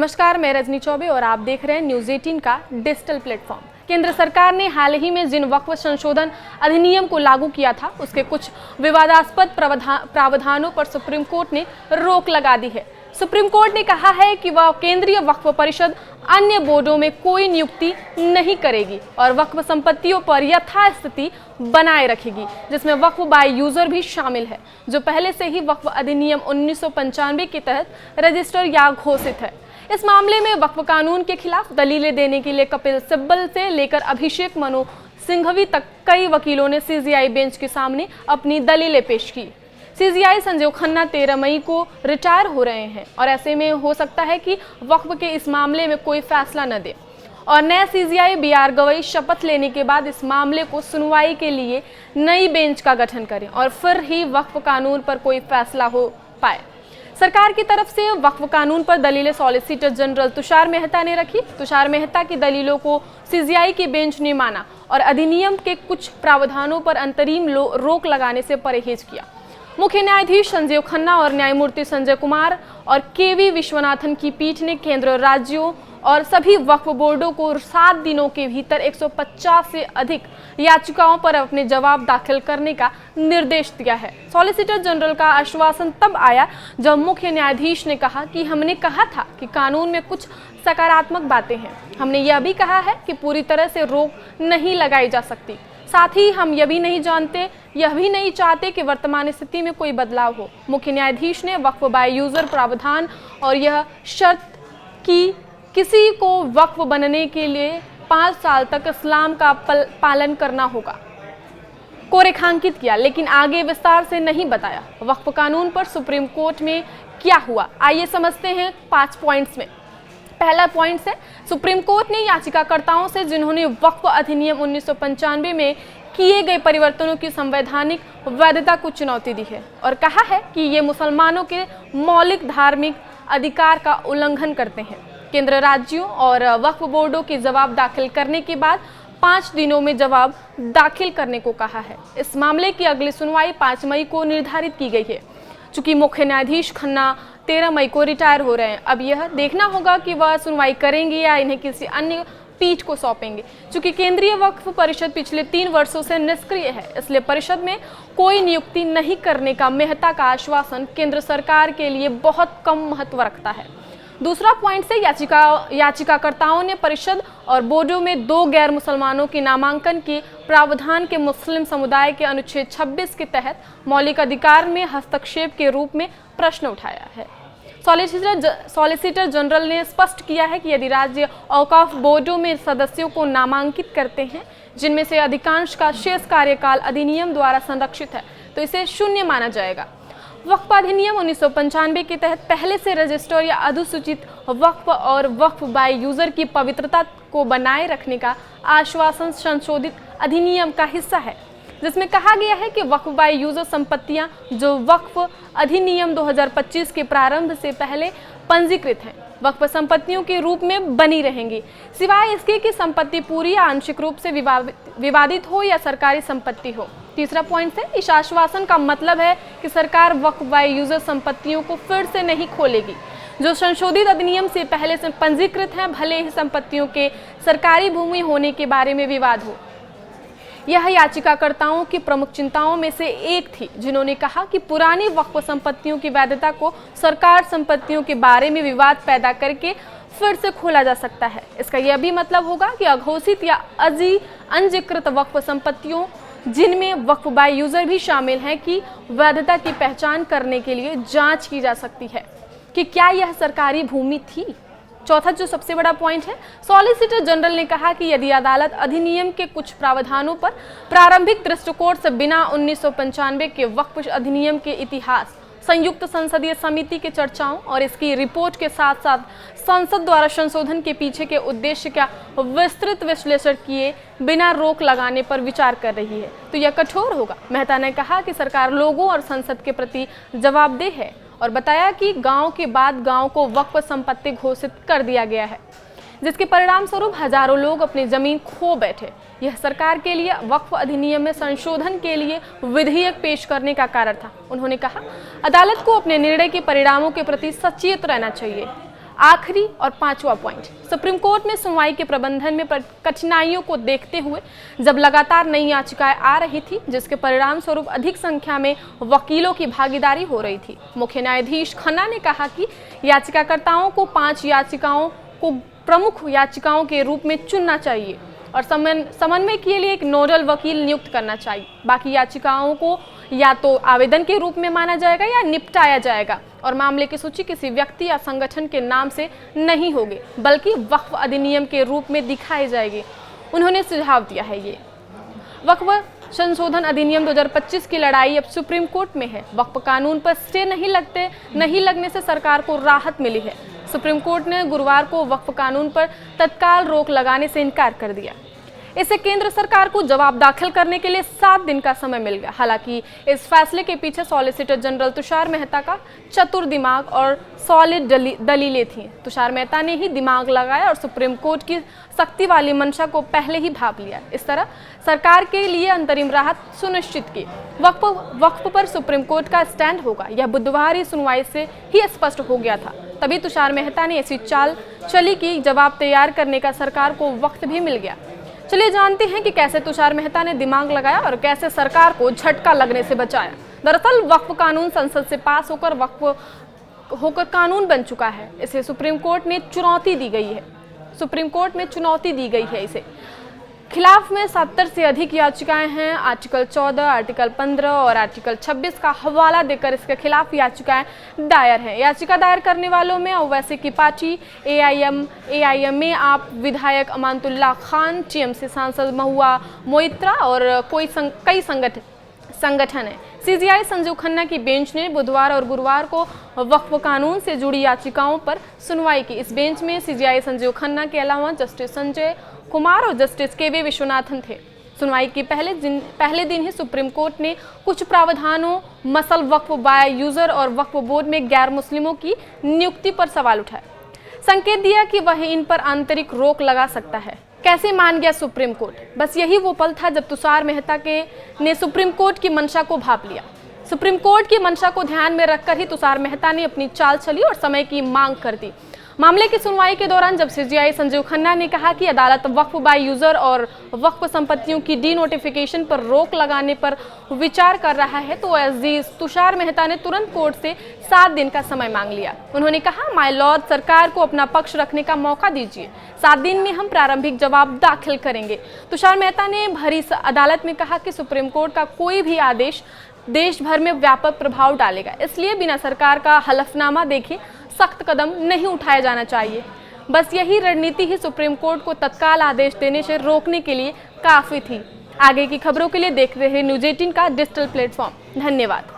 नमस्कार, मैं रजनी चौबे और आप देख रहे हैं न्यूज़ 18 का डिजिटल प्लेटफॉर्म। केंद्र सरकार ने हाल ही में जिन वक्फ संशोधन अधिनियम को लागू किया था, उसके कुछ विवादास्पद प्रावधानों पर सुप्रीम कोर्ट ने रोक लगा दी है। सुप्रीम कोर्ट ने कहा है कि वह केंद्रीय वक्फ परिषद अन्य बोर्डों में कोई नियुक्ति नहीं करेगी और वक्फ संपत्तियों पर यथास्थिति बनाए रखेगी, जिसमें वक्फ बाय यूजर भी शामिल है, जो पहले से ही वक्फ अधिनियम 1995 के तहत रजिस्टर या घोषित है। इस मामले में वक्फ कानून के खिलाफ दलीलें देने के लिए कपिल सिब्बल से लेकर अभिषेक मनु सिंघवी तक कई वकीलों ने सीजेआई बेंच के सामने अपनी दलीलें पेश की। सीजेआई संजय खन्ना 13 मई को रिटायर हो रहे हैं और ऐसे में हो सकता है कि वक्फ के इस मामले में कोई फैसला न दे और नया सीजेआई बीआर गवई शपथ लेने के बाद इस मामले को सुनवाई के लिए नई बेंच का गठन करें और फिर ही वक्फ कानून पर कोई फैसला हो पाए। सरकार की तरफ से वक्फ कानून पर दलीलें सॉलिसिटर जनरल तुषार मेहता ने रखी। तुषार मेहता की दलीलों को सीजेआई की बेंच ने माना और अधिनियम के कुछ प्रावधानों पर अंतरिम रोक लगाने से परहेज किया। मुख्य न्यायाधीश संजय खन्ना और न्यायमूर्ति संजय कुमार और केवी विश्वनाथन की पीठ ने केंद्र, राज्यों और सभी वक्फ बोर्डों को 7 दिनों के भीतर 150 से अधिक याचिकाओं पर अपने जवाब दाखिल करने का निर्देश दिया है। सॉलिसिटर जनरल का आश्वासन तब आया जब मुख्य न्यायाधीश ने कहा कि हमने कहा था कि कानून में कुछ सकारात्मक बातें हैं। हमने यह भी कहा है कि पूरी तरह से रोक नहीं लगाई जा सकती। साथ ही हम यह भी नहीं चाहते कि वर्तमान स्थिति में कोई बदलाव हो। मुख्य न्यायाधीश ने वक्फ बाय यूजर प्रावधान और यह शर्त कि किसी को वक्फ बनने के लिए 5 साल तक इस्लाम का पालन करना होगा को रेखांकित किया, लेकिन आगे विस्तार से नहीं बताया। वक्फ कानून पर सुप्रीम कोर्ट में क्या हुआ, आइए समझते हैं 5 पॉइंट्स में। पहला पॉइंट है, सुप्रीम कोर्ट ने याचिकाकर्ताओं से जिन्होंने वक्फ अधिनियम 1995 में किए गए परिवर्तनों की संवैधानिक वैधता को चुनौती दी है और कहा है कि ये मुसलमानों के मौलिक धार्मिक अधिकार का उल्लंघन करते हैं। केंद्र, राज्यों और वक्फ बोर्डों के जवाब दाखिल करने के बाद 5 दिनों में जवाब दाखिल करने को कहा है। इस मामले की अगली सुनवाई 5 मई को निर्धारित की गई है। चूंकि मुख्य न्यायाधीश खन्ना 13 मई को रिटायर हो रहे हैं, अब यह देखना होगा कि वह सुनवाई करेंगे या इन्हें किसी अन्य पीठ को सौंपेंगे। चूंकि केंद्रीय वक्फ परिषद पिछले 3 वर्षों से निष्क्रिय है, इसलिए परिषद में कोई नियुक्ति नहीं करने का मेहता का आश्वासन केंद्र सरकार के लिए बहुत कम महत्व रखता है। दूसरा पॉइंट से, याचिकाकर्ताओं ने परिषद और बोर्डों में 2 गैर मुसलमानों के नामांकन के प्रावधान के मुस्लिम समुदाय के अनुच्छेद 26 के तहत मौलिक अधिकार में हस्तक्षेप के रूप में प्रश्न उठाया है। सॉलिसिटर जनरल ने स्पष्ट किया है कि यदि राज्य औकाफ बोर्डों में सदस्यों को नामांकित करते हैं जिनमें से अधिकांश का शेष कार्यकाल अधिनियम द्वारा संरक्षित है, तो इसे शून्य माना जाएगा। वक्फ अधिनियम 1995 के तहत पहले से रजिस्टर या अधिसूचित वक्फ और वक्फ बाय यूजर की पवित्रता को बनाए रखने का आश्वासन संशोधित अधिनियम का हिस्सा है, जिसमें कहा गया है कि वक्फ बाय यूजर संपत्तियां जो वक्फ अधिनियम 2025 के प्रारंभ से पहले पंजीकृत हैं, वक्फ संपत्तियों के रूप में बनी रहेंगी, सिवाय इसके कि संपत्ति पूरी या आंशिक रूप से विवादित हो या सरकारी संपत्ति हो। तीसरा पॉइंट है, इस आश्वासन का मतलब है कि सरकार वक्फ बाय यूजर संपत्तियों को फिर से नहीं खोलेगी जो संशोधित अधिनियम से पहले से पंजीकृत हैं, भले ही संपत्तियों के सरकारी भूमि होने के बारे में विवाद हो। यह याचिकाकर्ताओं की प्रमुख चिंताओं में से एक थी, जिन्होंने कहा कि पुरानी वक्फ संपत्तियों की वैधता को सरकार संपत्तियों के बारे में विवाद पैदा करके फिर से खोला जा सकता है। इसका यह भी मतलब होगा कि अघोषित या अनधिकृत वक्फ संपत्तियों, जिनमें वक्फ बाय यूजर भी शामिल हैं, की वैधता की पहचान करने के लिए जांच की जा सकती है कि क्या यह सरकारी भूमि थी। चौथा जो सबसे बड़ा पॉइंट है, सॉलिसिटर जनरल ने कहा कि यदि अदालत अधिनियम के कुछ प्रावधानों पर प्रारंभिक दृष्टिकोण से बिना 1995 के वक्फ अधिनियम के इतिहास, संयुक्त संसदीय समिति के चर्चाओं और इसकी रिपोर्ट के साथ साथ संसद द्वारा संशोधन के पीछे के उद्देश्य का विस्तृत विश्लेषण किए बिना रोक लगाने पर विचार कर रही है, तो यह कठोर होगा। मेहता ने कहा कि सरकार लोगों और संसद के प्रति जवाबदेह है और बताया कि गांव के बाद गांव को वक्फ संपत्ति घोषित कर दिया गया है, जिसके परिणाम स्वरूप हजारों लोग अपनी जमीन खो बैठे। यह सरकार के लिए वक्फ अधिनियम में संशोधन के लिए विधेयक पेश करने का कारण था। उन्होंने कहा, अदालत को अपने निर्णय के परिणामों के प्रति सचेत रहना चाहिए। आखिरी और 5वां पॉइंट, सुप्रीम कोर्ट में सुनवाई के प्रबंधन में कठिनाइयों को देखते हुए जब लगातार नई याचिकाएं आ रही थी, जिसके परिणाम स्वरूप अधिक संख्या में वकीलों की भागीदारी हो रही थी, मुख्य न्यायाधीश खन्ना ने कहा कि याचिकाकर्ताओं को 5 याचिकाओं को प्रमुख याचिकाओं के रूप में चुनना चाहिए और समन्वय के लिए एक नोडल वकील नियुक्त करना चाहिए। बाकी याचिकाओं को या तो आवेदन के रूप में माना जाएगा या निपटाया जाएगा और मामले की सूची किसी व्यक्ति या संगठन के नाम से नहीं होगी, बल्कि वक्फ अधिनियम के रूप में दिखाई जाएगी। उन्होंने सुझाव दिया है ये वक्फ संशोधन अधिनियम 2025 की लड़ाई अब सुप्रीम कोर्ट में है। वक्फ कानून पर स्टे नहीं लगने से सरकार को राहत मिली है। सुप्रीम कोर्ट ने गुरुवार को वक्फ कानून पर तत्काल रोक लगाने से इनकार कर दिया। इससे केंद्र सरकार को जवाब दाखिल करने के लिए 7 दिन का समय मिल गया। हालांकि इस फैसले के पीछे सॉलिसिटर जनरल तुषार मेहता का चतुर दिमाग और सॉलिड दलीलें थीं। तुषार मेहता ने ही दिमाग लगाया और सुप्रीम कोर्ट की सख्ती वाली मंशा को पहले ही भांप लिया। इस तरह सरकार के लिए अंतरिम राहत सुनिश्चित की। वक्फ पर सुप्रीम कोर्ट का स्टैंड होगा, यह बुधवार ही सुनवाई से ही स्पष्ट हो गया था। तभी तुषार मेहता ने ऐसी चाल चली कि जवाब तैयार करने का सरकार को वक्त भी मिल गया। चलिए जानते हैं कि कैसे तुषार मेहता ने दिमाग लगाया और कैसे सरकार को झटका लगने से बचाया। दरअसल वक्फ कानून संसद से पास होकर कानून बन चुका है। इसे सुप्रीम कोर्ट में चुनौती दी गई है। इसे खिलाफ में 70 से अधिक याचिकाएं हैं। आर्टिकल 14, आर्टिकल 15 और आर्टिकल 26 का हवाला देकर इसके खिलाफ याचिकाएं दायर हैं। याचिका दायर करने वालों में ओवैसी की पार्टी, एआईएम आप विधायक अमानतुल्लाह खान, टीएमसी सांसद महुआ मोइत्रा और कई संगठन है। सीजेआई संजीव खन्ना की बेंच ने बुधवार और गुरुवार को वक्फ कानून से जुड़ी याचिकाओं पर सुनवाई की। इस बेंच में सीजेआई संजीव खन्ना के अलावा जस्टिस संजय कुमार और जस्टिस केवी विश्वनाथन थे। सुनवाई के पहले दिन ही सुप्रीम कोर्ट ने कुछ प्रावधानों, मसल वक्फ बाय यूजर और वक्फ बोर्ड में गैर मुस्लिमों की नियुक्ति पर सवाल उठाए। संकेत दिया कि वह इन पर आंतरिक रोक लगा सकता है। कैसे मान गया सुप्रीम कोर्ट? बस यही वो पल था जब तुषार मेहता ने सुप्रीम कोर्ट की मंशा को भांप लिया। सुप्रीम कोर्ट की मंशा को ध्यान में रखकर ही तुषार मेहता ने अपनी चाल चली और समय की मांग कर दी। मामले की सुनवाई के दौरान जब सीजेआई संजीव खन्ना ने कहा कि अदालत वक्फ बाय यूजर और वक्फ संपत्तियों की डी नोटिफिकेशन पर रोक लगाने पर विचार कर रहा है, तो एसजी तुषार मेहता ने तुरंत कोर्ट से 7 दिन का समय मांग लिया। उन्होंने कहा, माय लॉर्ड, सरकार को अपना पक्ष रखने का मौका दीजिए। 7 दिन में हम प्रारंभिक जवाब दाखिल करेंगे। तुषार मेहता ने भरी अदालत में कहा कि सुप्रीम कोर्ट का कोई भी आदेश देश भर में व्यापक प्रभाव डालेगा, इसलिए बिना सरकार का हलफनामा देखे सख्त कदम नहीं उठाया जाना चाहिए। बस यही रणनीति ही सुप्रीम कोर्ट को तत्काल आदेश देने से रोकने के लिए काफी थी। आगे की खबरों के लिए देखते रहिए न्यूज़ 18 का डिजिटल प्लेटफॉर्म। धन्यवाद।